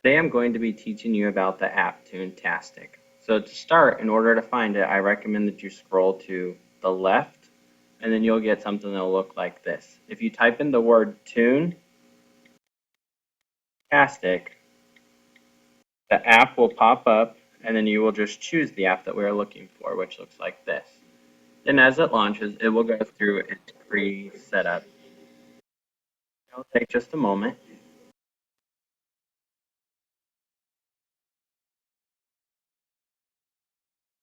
Today I'm going to be teaching you about the app Toontastic. So to start, in order to find it, I recommend that you scroll to the left and then you'll get something that'll look like this. If you type in the word Toontastic, the app will pop up and then you will just choose the app that we're looking for, which looks like this. Then as it launches, it will go through its pre-setup. It'll take just a moment.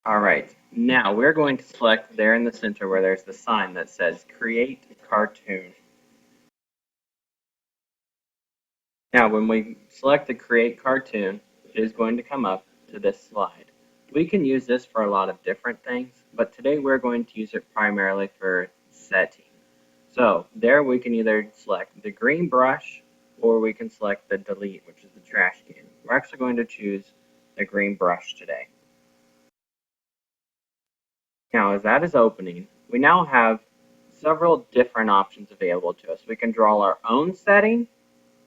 All right, now we're going to select there in the center where there's the sign that says Create Cartoon. Now, when we select the Create Cartoon, it is going to come up to this slide. We can use this for a lot of different things, but today we're going to use it primarily for setting. So there we can either select the green brush or we can select the delete, which is the trash can. We're actually going to choose the green brush today. Now, as that is opening, we now have several different options available to us. We can draw our own setting,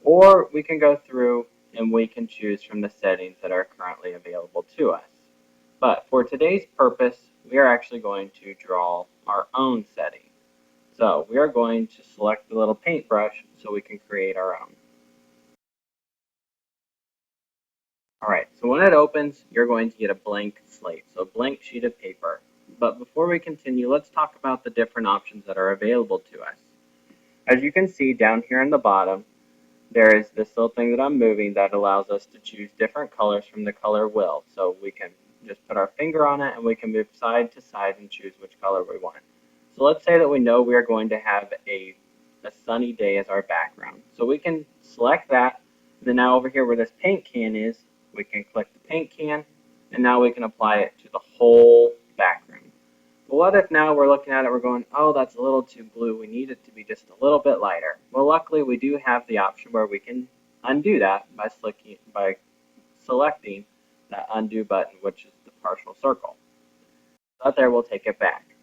or we can go through and we can choose from the settings that are currently available to us. But for today's purpose, we are actually going to draw our own setting. So we are going to select the little paintbrush so we can create our own. Alright, so when it opens, you're going to get a blank slate, so a blank sheet of paper. But before we continue, let's talk about the different options that are available to us. As you can see down here in the bottom, there is this little thing that I'm moving that allows us to choose different colors from the color wheel. So we can just put our finger on it and we can move side to side and choose which color we want. So let's say that we know we are going to have a sunny day as our background. So we can select that. Then now over here where this paint can is, we can click the paint can and now we can apply it to the whole background. But what if now we're looking at it, we're going, oh, that's a little too blue. We need it to be just a little bit lighter. Well, luckily we do have the option where we can undo that by selecting that undo button, which is the partial circle. That there will take it back.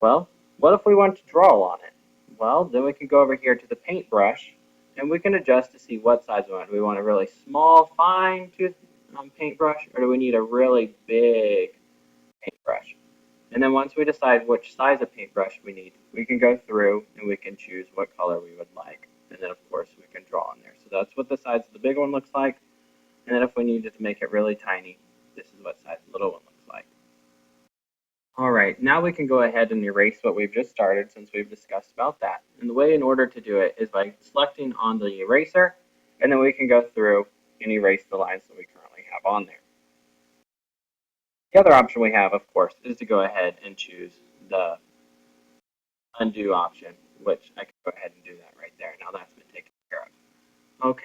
Well, what if we want to draw on it? Well, then we can go over here to the paintbrush and we can adjust to see what size we want. Do we want a really small, fine tooth paintbrush, or do we need a really big paintbrush? And then once we decide which size of paintbrush we need, we can go through and we can choose what color we would like. And then of course we can draw on there. So that's what the size of the big one looks like. And then if we needed to make it really tiny, this is what size the little one looks like. All right, now we can go ahead and erase what we've just started since we've discussed about that. And the way in order to do it is by selecting on the eraser, and then we can go through and erase the lines that we currently have on there. The other option we have, of course, is to go ahead and choose the undo option, which I can go ahead and do that right there. Now that's been taken care of. Okay,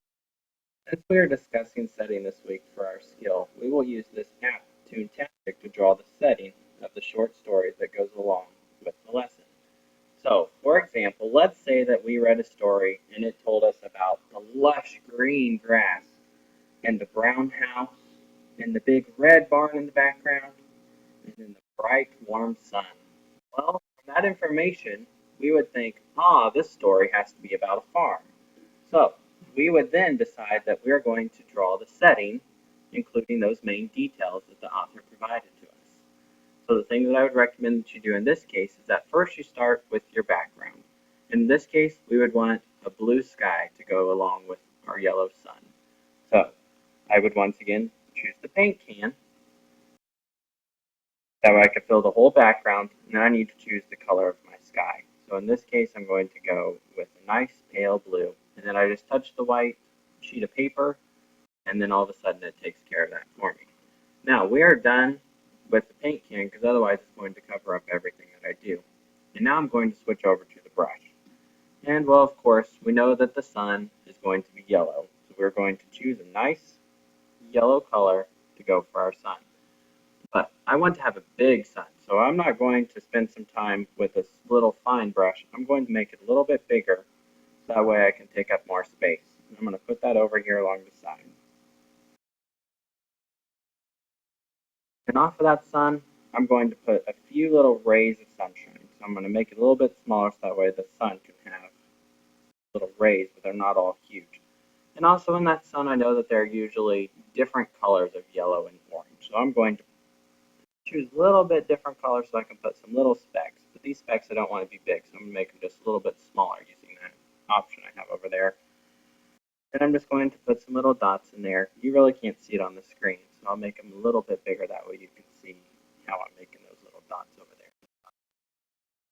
since we are discussing setting this week for our skill, we will use this app, Toontastic, to draw the setting of the short story that goes along with the lesson. So, for example, let's say that we read a story and it told us about the lush green grass and the brown house and the big red barn in the background and then the bright warm sun. Well, from that information, we would think, this story has to be about a farm. So, we would then decide that we're going to draw the setting, including those main details that the author provided to us. So the thing that I would recommend that you do in this case is that first you start with your background. In this case, we would want a blue sky to go along with our yellow sun. So I would once again choose the paint can. That way I could fill the whole background, and then I need to choose the color of my sky. So in this case, I'm going to go with a nice pale blue, and then I just touch the white sheet of paper, and then all of a sudden it takes care of that for me. Now we are done with the paint can because otherwise it's going to cover up everything that I do. And now I'm going to switch over to the brush. And well, of course, we know that the sun is going to be yellow, so we're going to choose a nice yellow color to go for our sun. But I want to have a big sun, so I'm not going to spend some time with this little fine brush. I'm going to make it a little bit bigger, so that way I can take up more space. I'm going to put that over here along the side. And off of that sun, I'm going to put a few little rays of sunshine. So I'm going to make it a little bit smaller so that way the sun can have little rays, but they're not all huge. And also in that sun, I know that there are usually different colors of yellow and orange. So I'm going to choose a little bit different colors so I can put some little specks. But these specks I don't want to be big, so I'm going to make them just a little bit smaller using that option I have over there. And I'm just going to put some little dots in there. You really can't see it on the screen, so I'll make them a little bit bigger. That way you can see how I'm making those little dots over there.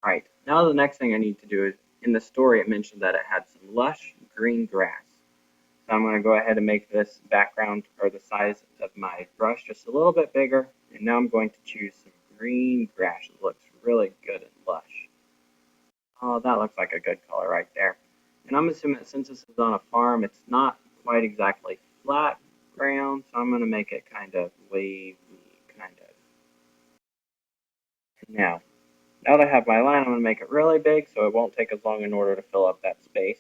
All right, now the next thing I need to do is, in the story it mentioned that it had some lush green grass. So I'm going to go ahead and make this background or the size of my brush just a little bit bigger. And now I'm going to choose some green grass. It looks really good and lush. Oh, that looks like a good color right there. And I'm assuming that since this is on a farm, it's not quite exactly flat ground. So I'm going to make it kind of wavy, kind of. Now that I have my line, I'm going to make it really big so it won't take as long in order to fill up that space.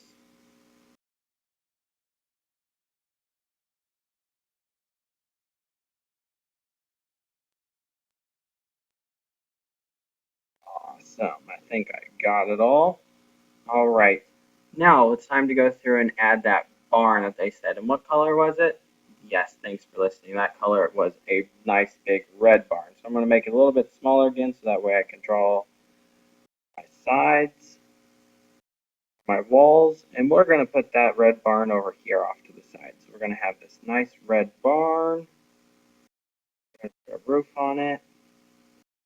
Awesome. I think I got it all. All right. Now it's time to go through and add that barn that they said. And what color was it? Yes, thanks for listening. That color was a nice big red barn. So I'm going to make it a little bit smaller again so that way I can draw my sides, my walls, and we're going to put that red barn over here off to the side. So we're going to have this nice red barn, put a roof on it,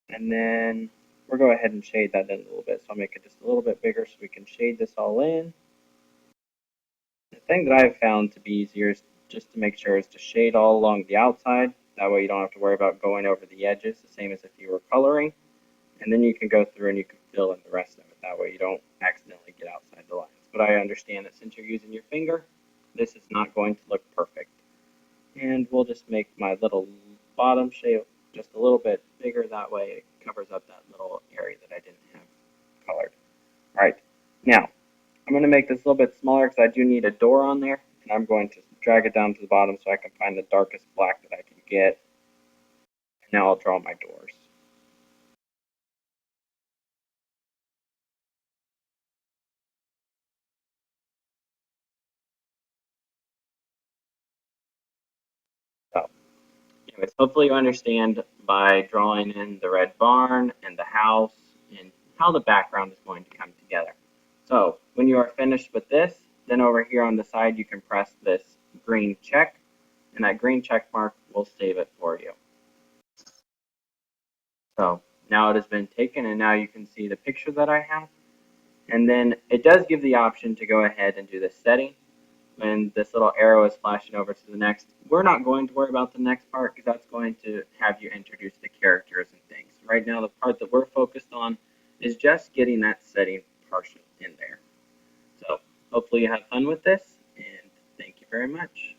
and then we'll go ahead and shade that in a little bit. So I'll make it just a little bit bigger so we can shade this all in. The thing that I've found to be easier is just to make sure is to shade all along the outside. That way you don't have to worry about going over the edges, the same as if you were coloring. And then you can go through and you can fill in the rest of it. That way you don't accidentally get outside the lines. But I understand that since you're using your finger, this is not going to look perfect. And we'll just make my little bottom shape just a little bit bigger. That way it covers up that little area that I didn't have colored. All right, now I'm going to make this a little bit smaller because I do need a door on there. And I'm going to drag it down to the bottom so I can find the darkest black that I can get. And now I'll draw my doors. So, anyways, hopefully you understand by drawing in the red barn and the house and how the background is going to come together. So when you are finished with this, then over here on the side you can press this green check, and that green check mark will save it for you. So now it has been taken, and now you can see the picture that I have. And then it does give the option to go ahead and do the setting. When this little arrow is flashing over to the next, we're not going to worry about the next part because that's going to have you introduce the characters and things. Right now, the part that we're focused on is just getting that setting portion in there. So hopefully you have fun with this, and thank you very much.